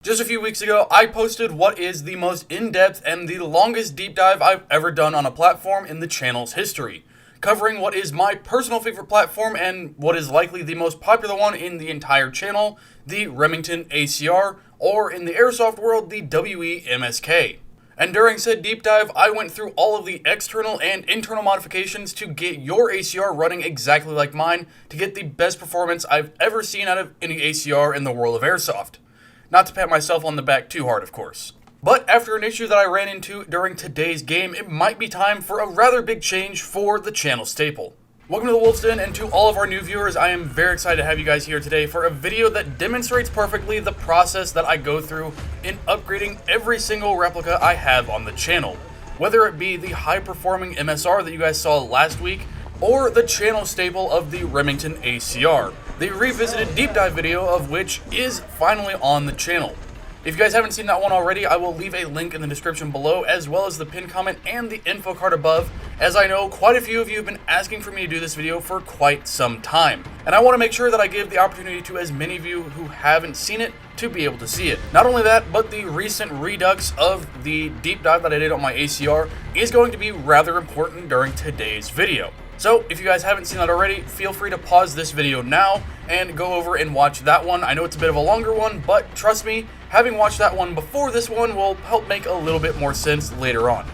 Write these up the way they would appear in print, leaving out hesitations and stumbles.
Just a few weeks ago, I posted what is the most in-depth and the longest deep dive I've ever done on a platform in the channel's history, covering what is my personal favorite platform and what is likely the most popular one in the entire channel, the Remington ACR, or in the airsoft world, the WE-MSK. And during said deep dive, I went through all of the external and internal modifications to get your ACR running exactly like mine to get the best performance I've ever seen out of any ACR in the world of airsoft. Not to pat myself on the back too hard, of course. But after an issue that I ran into during today's game, it might be time for a rather big change for the channel staple. Welcome to the Wolf's Den, and to all of our new viewers, I am very excited to have you guys here today for a video that demonstrates perfectly the process that I go through in upgrading every single replica I have on the channel. Whether it be the high-performing MSR that you guys saw last week, or the channel staple of the Remington ACR, the revisited deep dive video of which is finally on the channel. If you guys haven't seen that one already, I will leave a link in the description below, as well as the pinned comment and the info card above, as I know quite a few of you have been asking for me to do this video for quite some time. And I want to make sure that I give the opportunity to as many of you who haven't seen it to be able to see it. Not only that, but the recent redux of the deep dive that I did on my ACR is going to be rather important during today's video. So, if you guys haven't seen that already, feel free to pause this video now and go over and watch that one. I know it's a bit of a longer one, but trust me, having watched that one before this one will help make a little bit more sense later on.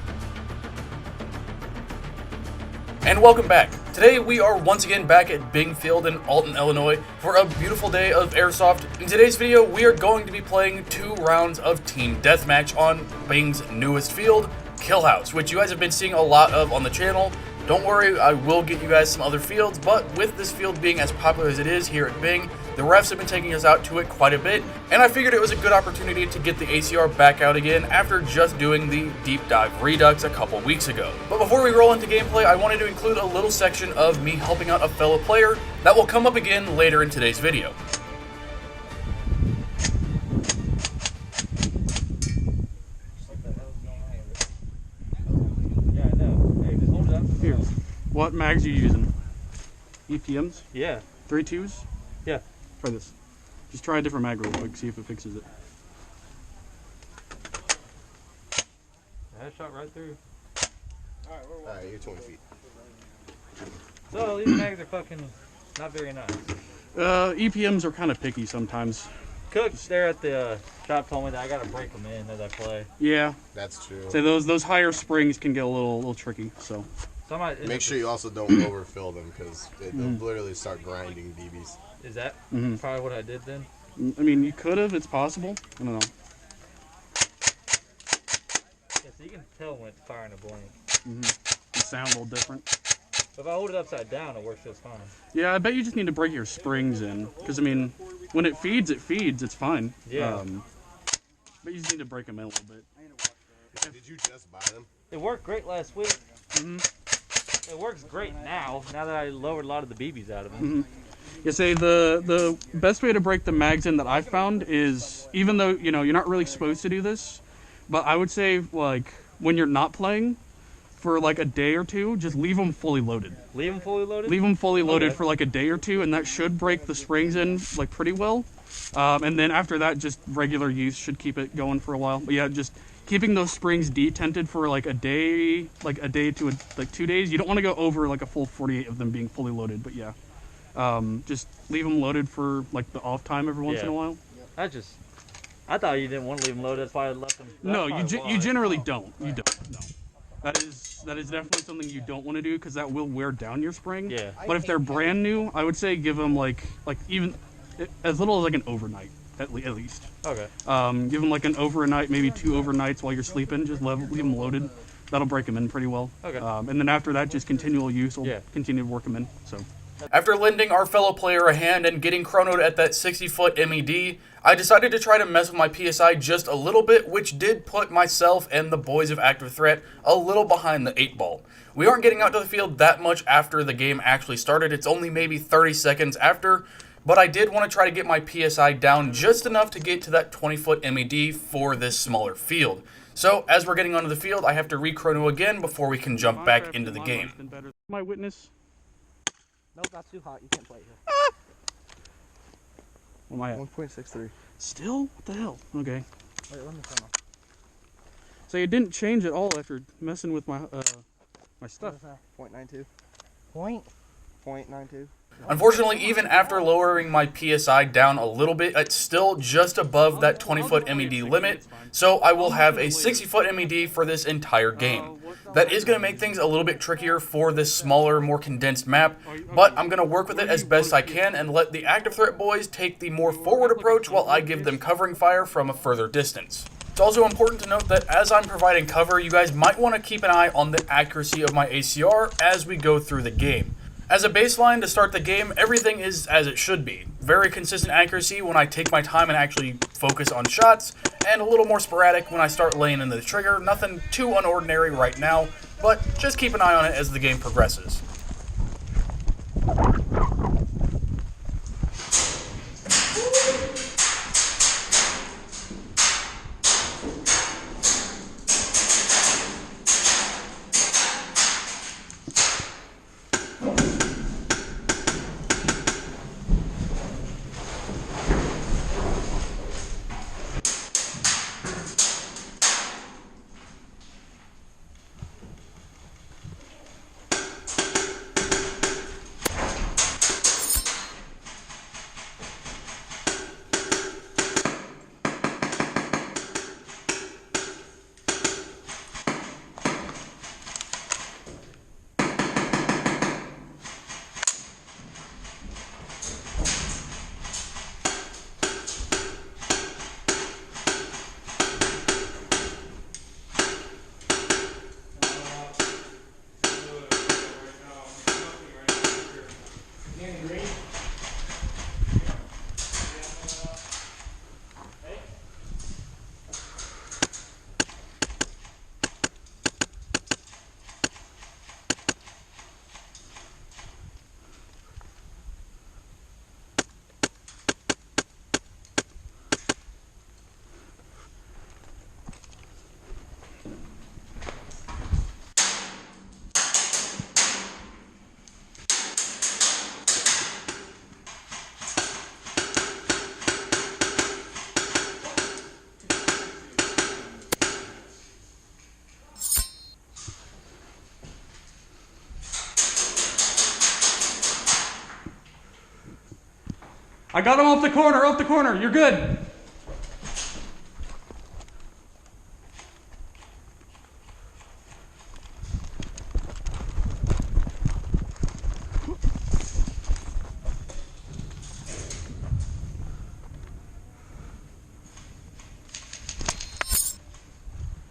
And welcome back. Today we are once again back at Bing Field in Alton, Illinois for a beautiful day of airsoft. In today's video, we are going to be playing 2 rounds of Team Deathmatch on Bing's newest field, Kill House, which you guys have been seeing a lot of on the channel. Don't worry, I will get you guys some other fields, but with this field being as popular as it is here at Bing, the refs have been taking us out to it quite a bit, and I figured it was a good opportunity to get the ACR back out again after just doing the deep dive redux a couple weeks ago. But before we roll into gameplay, I wanted to include a little section of me helping out a fellow player that will come up again later in today's video. Here, what mags are you using? EPMs? Yeah. 3.2s? Yeah. Try this. Just try a different mag real quick, see if it fixes it. That shot right through. Alright, you're 20 feet. So these mags are fucking not very nice. EPMs are kind of picky sometimes. Cook there at the shop told me that I gotta break them in as I play. Yeah. That's true. So those higher springs can get a little tricky, so. Make sure you also don't overfill them, because they'll literally start grinding BBs. Is that probably what I did then? I mean, you could have, it's possible. I don't know. Yeah, so you can tell when it's firing a blank. It sounds a little different. But if I hold it upside down, it works just fine. Yeah, I bet you just need to break your springs in, because I mean, when it feeds, it's fine. Yeah. But you just need to break them in a little bit. Did you just buy them? It worked great last week. It works great now that I lowered a lot of the BBs out of them. You say the best way to break the mags in that I've found is, even though you're not really supposed to do this, but I would say like when you're not playing for like a day or two, just leave them fully loaded. Leave them fully loaded? Leave them fully loaded for like a day or two, and that should break the springs in like pretty well. And then after that, just regular use should keep it going for a while. But yeah, just keeping those springs detented for like a day to like 2 days. You don't want to go over like a full 48 of them being fully loaded, but yeah. Just leave them loaded for like the off time every once in a while. I thought you didn't want to leave them loaded, that's why I left them. No, you generally don't. You don't. No. That is definitely something you don't want to do, because that will wear down your spring. Yeah. But if they're brand new, I would say give them like even as little as like an overnight at least. Okay. Give them like an overnight, maybe 2 overnights while you're sleeping. Just leave them loaded. That'll break them in pretty well. Okay. And then after that, just continual use will continue to work them in. So. After lending our fellow player a hand and getting chronoed at that 60-foot MED, I decided to try to mess with my PSI just a little bit, which did put myself and the boys of Active Threat a little behind the 8 ball. We aren't getting out to the field that much after the game actually started. It's only maybe 30 seconds after, but I did want to try to get my PSI down just enough to get to that 20-foot MED for this smaller field. So, as we're getting onto the field, I have to re-chrono again before we can jump back into the game. My witness. Nope, that's too hot. You can't play here. What am I at? 1.63. Still? What the hell? Okay. Wait, let me turn off. So it didn't change at all after messing with my my stuff. 0.92. Point? 0.92. Unfortunately, even after lowering my PSI down a little bit, it's still just above that 20-foot MED limit, so I will have a 60-foot MED for this entire game. That is going to make things a little bit trickier for this smaller, more condensed map, but I'm going to work with it as best I can and let the active threat boys take the more forward approach while I give them covering fire from a further distance. It's also important to note that as I'm providing cover, you guys might want to keep an eye on the accuracy of my ACR as we go through the game. As a baseline to start the game, everything is as it should be. Very consistent accuracy when I take my time and actually focus on shots, and a little more sporadic when I start laying in the trigger. Nothing too unordinary right now, but just keep an eye on it as the game progresses. I got him off the corner, you're good.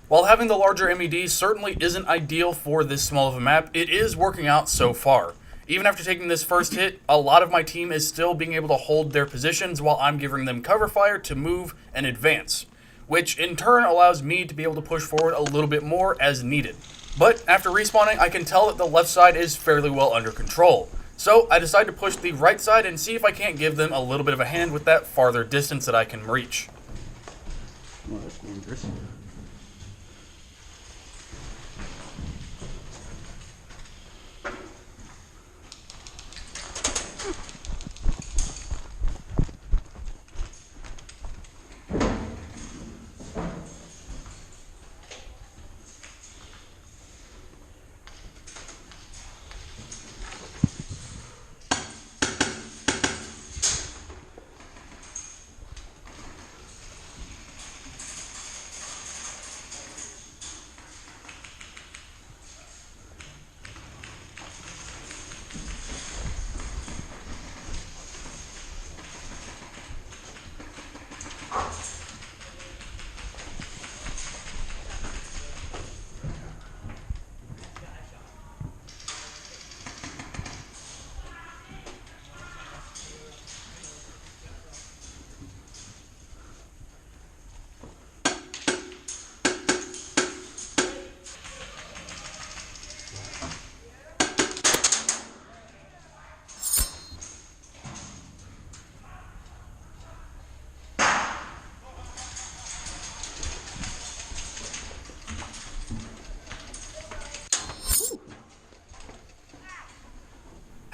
While having the larger MED certainly isn't ideal for this small of a map, it is working out so far. Even after taking this first hit, a lot of my team is still being able to hold their positions while I'm giving them cover fire to move and advance, which in turn allows me to be able to push forward a little bit more as needed. But after respawning, I can tell that the left side is fairly well under control. So I decide to push the right side and see if I can't give them a little bit of a hand with that farther distance that I can reach. Well, that's dangerous.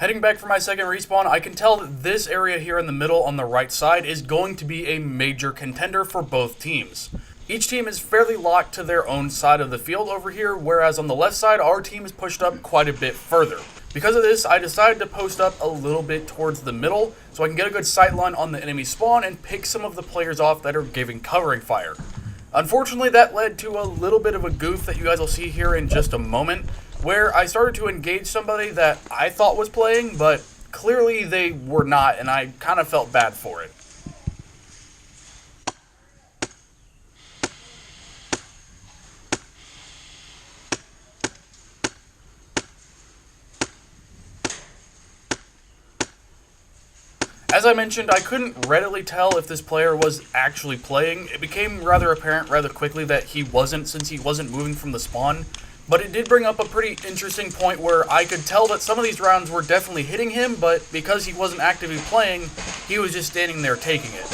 Heading back for my second respawn, I can tell that this area here in the middle on the right side is going to be a major contender for both teams. Each team is fairly locked to their own side of the field over here, whereas on the left side, our team is pushed up quite a bit further. Because of this, I decided to post up a little bit towards the middle so I can get a good sight line on the enemy spawn and pick some of the players off that are giving covering fire. Unfortunately, that led to a little bit of a goof that you guys will see here in just a moment, where I started to engage somebody that I thought was playing, but clearly they were not, and I kind of felt bad for it. As I mentioned, I couldn't readily tell if this player was actually playing. It became rather apparent rather quickly that he wasn't, since he wasn't moving from the spawn. But it did bring up a pretty interesting point where I could tell that some of these rounds were definitely hitting him, but because he wasn't actively playing, he was just standing there taking it.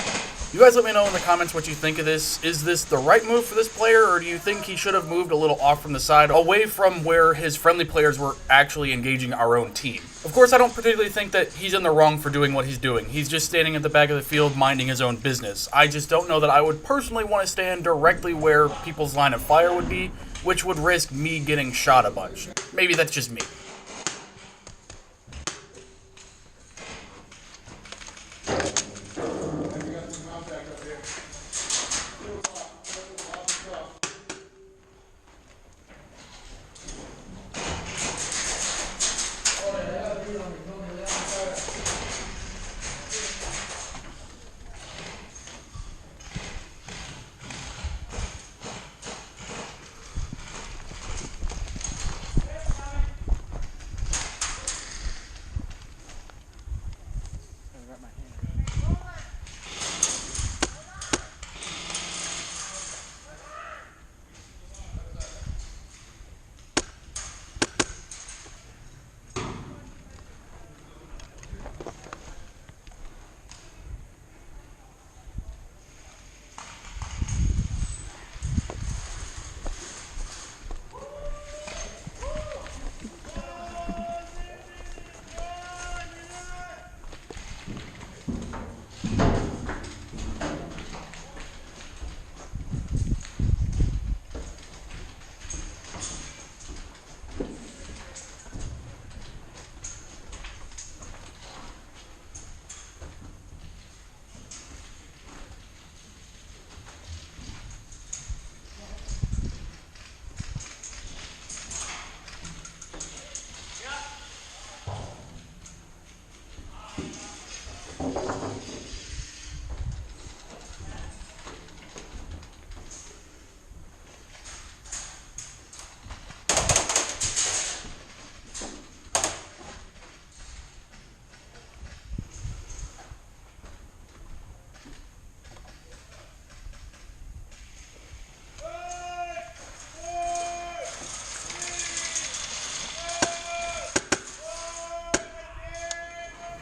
You guys let me know in the comments what you think of this. Is this the right move for this player, or do you think he should have moved a little off from the side, away from where his friendly players were actually engaging our own team? Of course, I don't particularly think that he's in the wrong for doing what he's doing. He's just standing at the back of the field minding his own business. I just don't know that I would personally want to stand directly where people's line of fire would be, which would risk me getting shot a bunch. Maybe that's just me.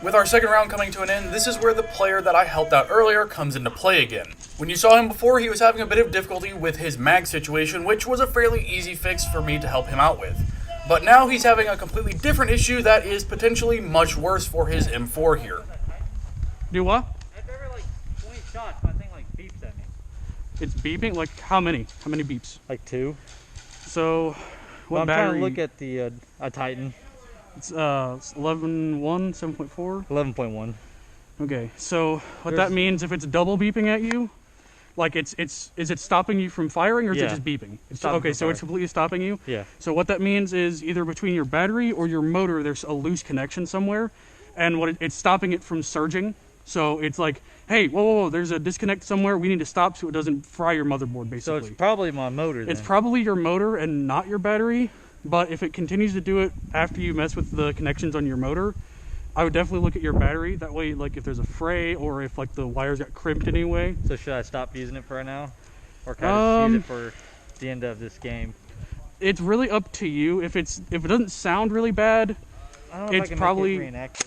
With our second round coming to an end, this is where the player that I helped out earlier comes into play again. When you saw him before, he was having a bit of difficulty with his mag situation, which was a fairly easy fix for me to help him out with. But now he's having a completely different issue that is potentially much worse for his M4 here. Do what? I've ever like 20 shots, my thing like beeps at me. It's beeping? Like how many? How many beeps? Like 2. So, what I'm battery? trying to look at the a Titan. It's 11.1, 7.4? 11.1. Okay, so what that means, if it's double beeping at you, like is it stopping you from firing, or is it just beeping? Okay, so it's completely stopping you? Yeah. So what that means is either between your battery or your motor, there's a loose connection somewhere, and it's stopping it from surging. So it's like, hey, whoa, there's a disconnect somewhere, we need to stop so it doesn't fry your motherboard, basically. So it's probably my motor then. It's probably your motor and not your battery, but if it continues to do it after you mess with the connections on your motor, I would definitely look at your battery. That way, like if there's a fray or if like the wires got crimped anyway. So should I stop using it for right now? Or can I just use it for the end of this game? It's really up to you. If it doesn't sound really bad, I don't know if I can probably make it reenact it.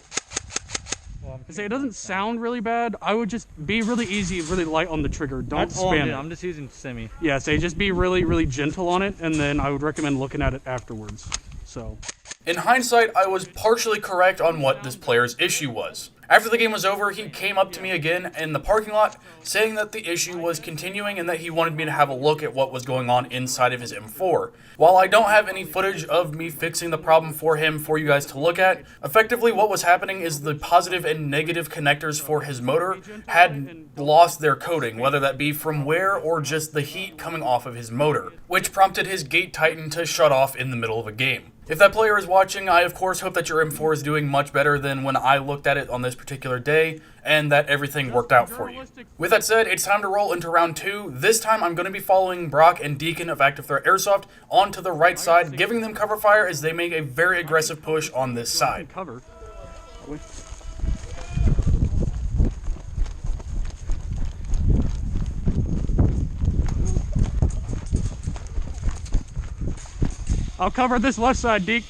Well, say it doesn't sound really bad. I would just be really easy, really light on the trigger. Don't spam it. I'm just using semi. Yeah, say just be really, really gentle on it, and then I would recommend looking at it afterwards. So in hindsight, I was partially correct on what this player's issue was. After the game was over, he came up to me again in the parking lot, saying that the issue was continuing and that he wanted me to have a look at what was going on inside of his M4. While I don't have any footage of me fixing the problem for him for you guys to look at, effectively what was happening is the positive and negative connectors for his motor had lost their coating, whether that be from wear or just the heat coming off of his motor, which prompted his gate tighten to shut off in the middle of a game. If that player is watching, I of course hope that your M4 is doing much better than when I looked at it on this particular day, and that everything worked out for you. With that said, it's time to roll into round 2. This time I'm going to be following Brock and Deacon of Active Threat Airsoft onto the right side, giving them cover fire as they make a very aggressive push on this side. cover. I'll cover this left side, Deke.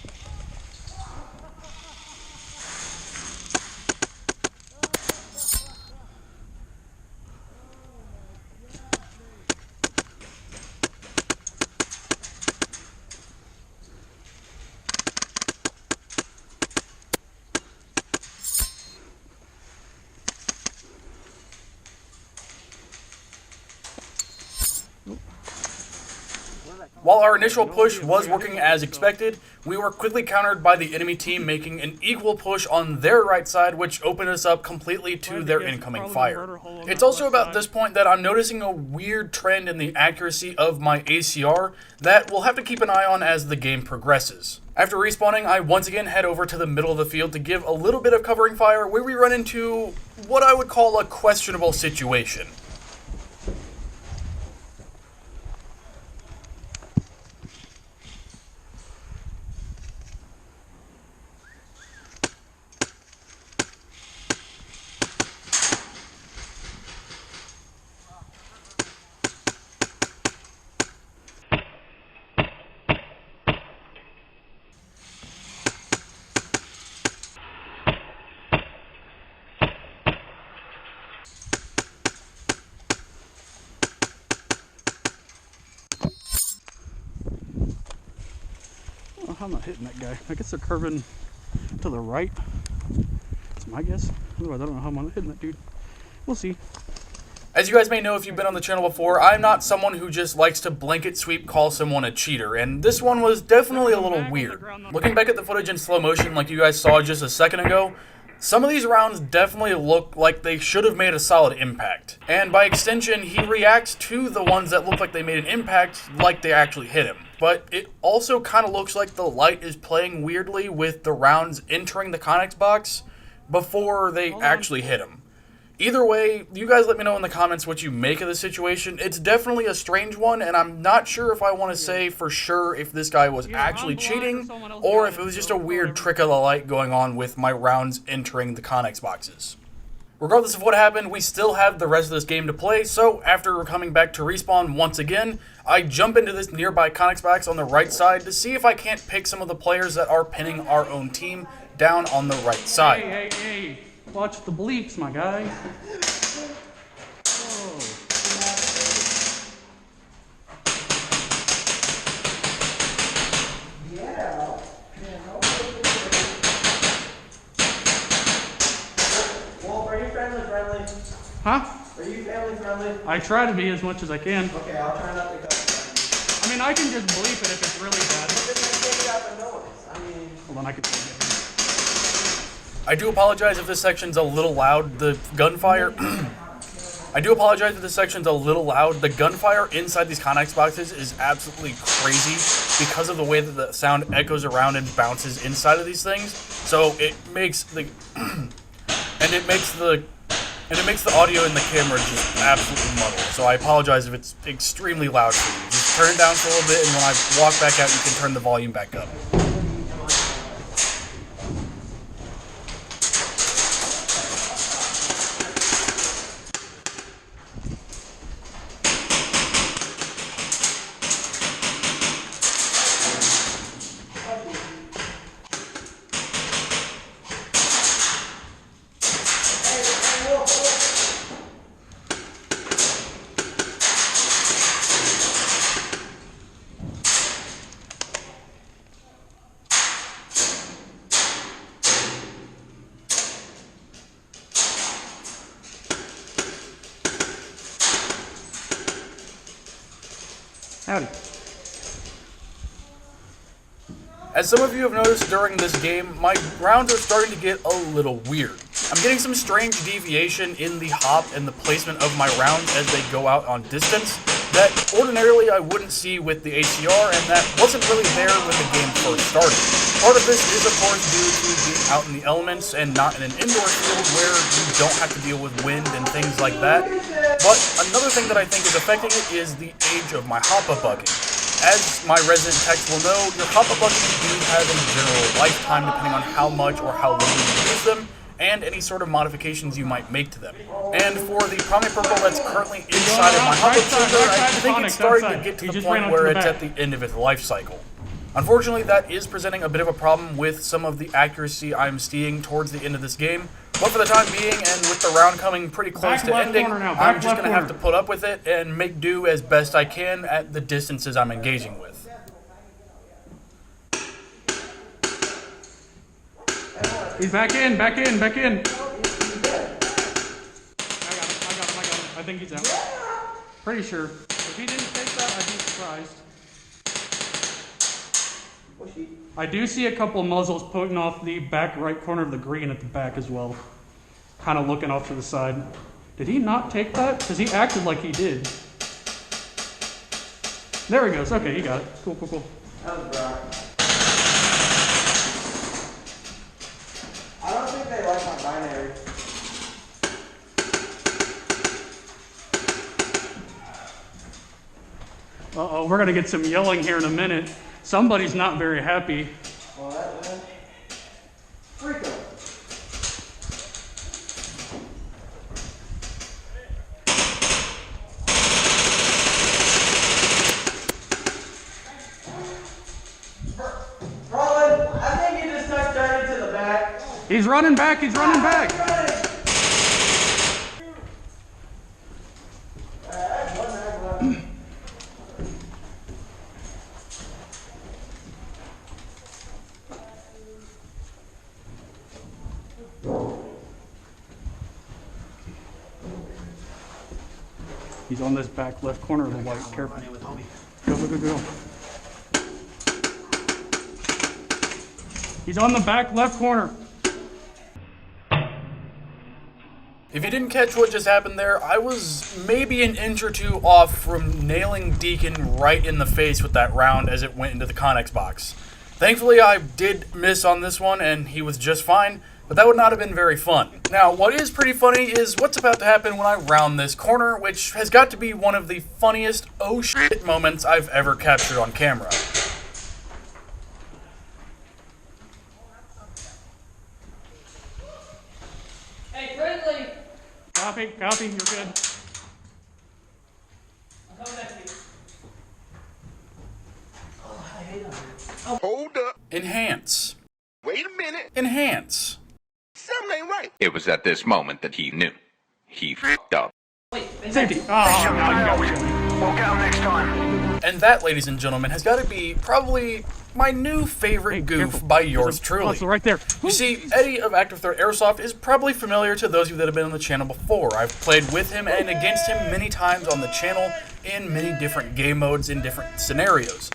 While our initial push was working as expected, we were quickly countered by the enemy team making an equal push on their right side, which opened us up completely to their incoming fire. It's also about this point that I'm noticing a weird trend in the accuracy of my ACR that we'll have to keep an eye on as the game progresses. After respawning, I once again head over to the middle of the field to give a little bit of covering fire where we run into what I would call a questionable situation. I'm not hitting that guy. I guess they're curving to the right. That's my guess. Otherwise, I don't know how I'm not hitting that dude. We'll see. As you guys may know if you've been on the channel before, I'm not someone who just likes to blanket sweep call someone a cheater, and this one was definitely a little weird. Looking back at the footage in slow motion like you guys saw just a second ago, some of these rounds definitely look like they should have made a solid impact. And by extension, he reacts to the ones that look like they made an impact like they actually hit him. But it also kind of looks like the light is playing weirdly with the rounds entering the Connex box before they actually hit him. Either way, you guys let me know in the comments what you make of the situation. It's definitely a strange one, and I'm not sure if I want to say for sure if this guy was actually cheating or if it was just a weird trick of the light going on with my rounds entering the Connex boxes. Regardless of what happened, we still have the rest of this game to play, so after coming back to respawn once again, I jump into this nearby Connex box on the right side to see if I can't pick some of the players that are pinning our own team down on the right side. Hey, hey, hey. Watch the bleeps, my guy. Huh? Are you family friendly? I try to be as much as I can. Okay, I'll try not to go. I mean, I can just bleep it if it's really bad. Take it out the noise. I mean, Hold on, I can take it. I do apologize if this section's a little loud. The gunfire... I do apologize if this section's a little loud. The gunfire inside these Connex boxes is absolutely crazy because of the way that the sound echoes around and bounces inside of these things. So it makes the... and it makes the audio in the camera just absolutely muddled. So I apologize if it's extremely loud for you. Just turn it down for a little bit, and when I walk back out, you can turn the volume back up. Howdy. As some of you have noticed during this game, my rounds are starting to get a little weird. I'm getting some strange deviation in the hop and the placement of my rounds as they go out on distance that ordinarily I wouldn't see with the ACR, and that wasn't really there when the game first started. Part of this is of course due to being out in the elements and not in an indoor field where you don't have to deal with wind and things like that. But another thing that I think is affecting it is the age of my hoppa bugging. As my resident techs will know, your hoppa buggings do have a general lifetime depending on how much or how little you use them, and any sort of modifications you might make to them. And for the Promi Purple that's currently inside of my hoppa chamber, I think it's starting to get to the point where it's at the end of its life cycle. Unfortunately, that is presenting a bit of a problem with some of the accuracy I'm seeing towards the end of this game. But for the time being, and with the round coming pretty close to ending, I'm just going to have to put up with it and make do as best I can at the distances I'm engaging with. He's back in, back in, back in. I got him. I think he's out. Pretty sure. If he didn't take that, I'd be surprised. I do see a couple muzzles poking off the back right corner of the green at the back as well. Kind of looking off to the side. Did he not take that? Because he acted like he did. There he goes. Okay, he got it. Cool, cool, cool. That was Brock. I don't think they like my binary. Uh-oh, we're going to get some yelling here in a minute. Somebody's not very happy. Well, that man. Freak 'em. Roland, I think you just tucked Dirty to the back. He's running back, he's running back. He's on this back left corner of the white. Careful. Go, go, go, go. He's on the back left corner. If you didn't catch what just happened there, I was maybe an inch or two off from nailing Deacon right in the face with that round as it went into the Connex box. Thankfully, I did miss on this one, and he was just fine, but that would not have been very fun. Now, what is pretty funny is what's about to happen when I round this corner, which has got to be one of the funniest oh shit moments I've ever captured on camera. Hey, friendly! Copy, copy, you're good. I'm coming back to you. Oh, I hate them. Hold up. Enhance. Wait a minute. Enhance. Something ain't right. It was at this moment that he knew. He f***ed up. Wait, Safety. Oh, no, you got me. We'll get 'em next time. And that, ladies and gentlemen, has got to be probably my new favorite Hey, goof careful. by yours There's a truly. puzzle right there. You see, Eddie of Active Threat Airsoft is probably familiar to those of you that have been on the channel before. I've played with him and against him many times on the channel in many different game modes in different scenarios.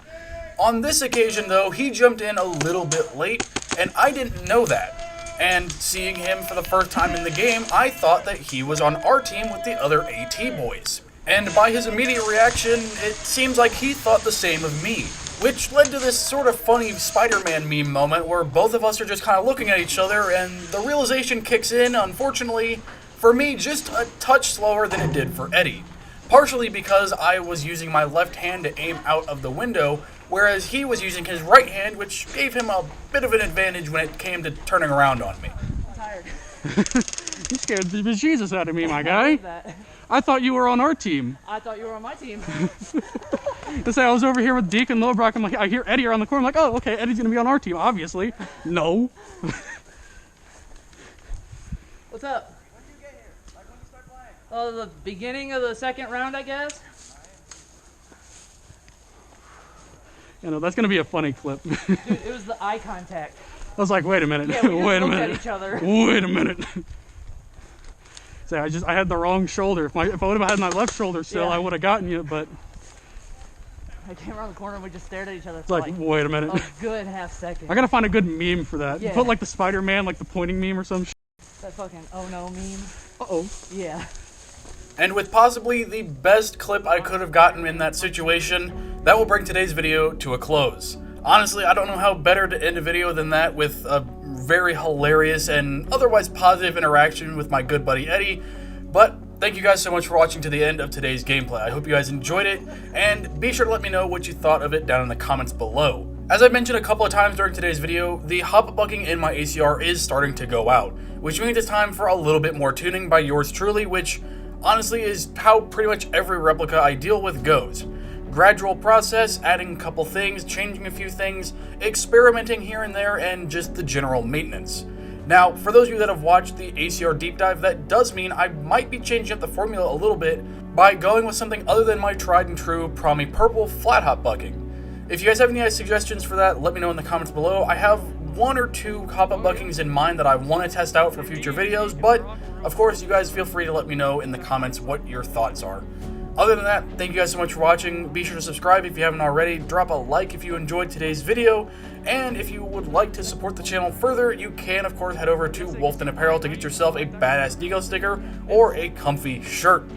On this occasion, though, he jumped in a little bit late, and I didn't know that. And seeing him for the first time in the game, I thought that he was on our team with the other AT boys. And by his immediate reaction, it seems like he thought the same of me, which led to this sort of funny Spider-Man meme moment where both of us are just kind of looking at each other, and the realization kicks in, unfortunately, for me, just a touch slower than it did for Eddie. Partially because I was using my left hand to aim out of the window, whereas he was using his right hand, which gave him a bit of an advantage when it came to turning around on me. I'm tired. You scared the bejesus out of me, my guy. That. I thought you were on our team. I thought you were on my team. To say I was over here with Deke and Lowbrock, I'm like, I hear Eddie around the corner. I'm like, oh, okay, Eddie's gonna be on our team, obviously. No. What's up? When did you get here? Like when you start playing? Oh, the beginning of the second round, I guess. You know, that's gonna be a funny clip. Dude, it was the eye contact. I was like, wait a minute, Yeah, we just wait a looked minute, at each other. wait a minute. So I had the wrong shoulder. If I would have had my left shoulder still, Yeah. I would have gotten you. But I came around the corner and we just stared at each other It's for like, wait a minute. a good half second. I gotta find a good meme for that. Yeah. Put like the Spider-Man, like the pointing meme or some shit. That fucking oh no meme. Uh-oh. Yeah. And with possibly the best clip I could have gotten in that situation, that will bring today's video to a close. Honestly, I don't know how better to end a video than that with a very hilarious and otherwise positive interaction with my good buddy Eddie, but thank you guys so much for watching to the end of today's gameplay. I hope you guys enjoyed it, and be sure to let me know what you thought of it down in the comments below. As I mentioned a couple of times during today's video, the hop-up bugging in my ACR is starting to go out, which means it's time for a little bit more tuning by yours truly, which honestly is how pretty much every replica I deal with goes. Gradual process, adding a couple things, changing a few things, experimenting here and there, and just the general maintenance. Now, for those of you that have watched the ACR deep dive, that does mean I might be changing up the formula a little bit by going with something other than my tried and true Promi Purple flat hop bugging. If you guys have any suggestions for that, let me know in the comments below. I have 1 or 2 hop-up buggings in mind that I want to test out for future videos, but of course you guys feel free to let me know in the comments what your thoughts are. Other than that, thank you guys so much for watching. Be sure to subscribe if you haven't already, drop a like if you enjoyed today's video, and if you would like to support the channel further, you can of course head over to Wolfden Apparel to get yourself a badass Deagle sticker or a comfy shirt.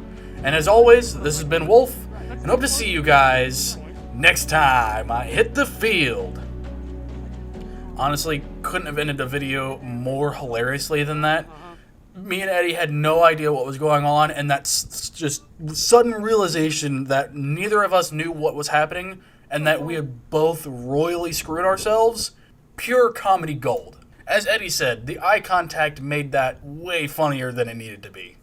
And as always, this has been Wolf, and hope to see you guys next time I hit the field. Honestly, couldn't have ended the video more hilariously than that. Me and Eddie had no idea what was going on, and that's just sudden realization that neither of us knew what was happening, and that we had both royally screwed ourselves. Pure comedy gold. As Eddie said, the eye contact made that way funnier than it needed to be.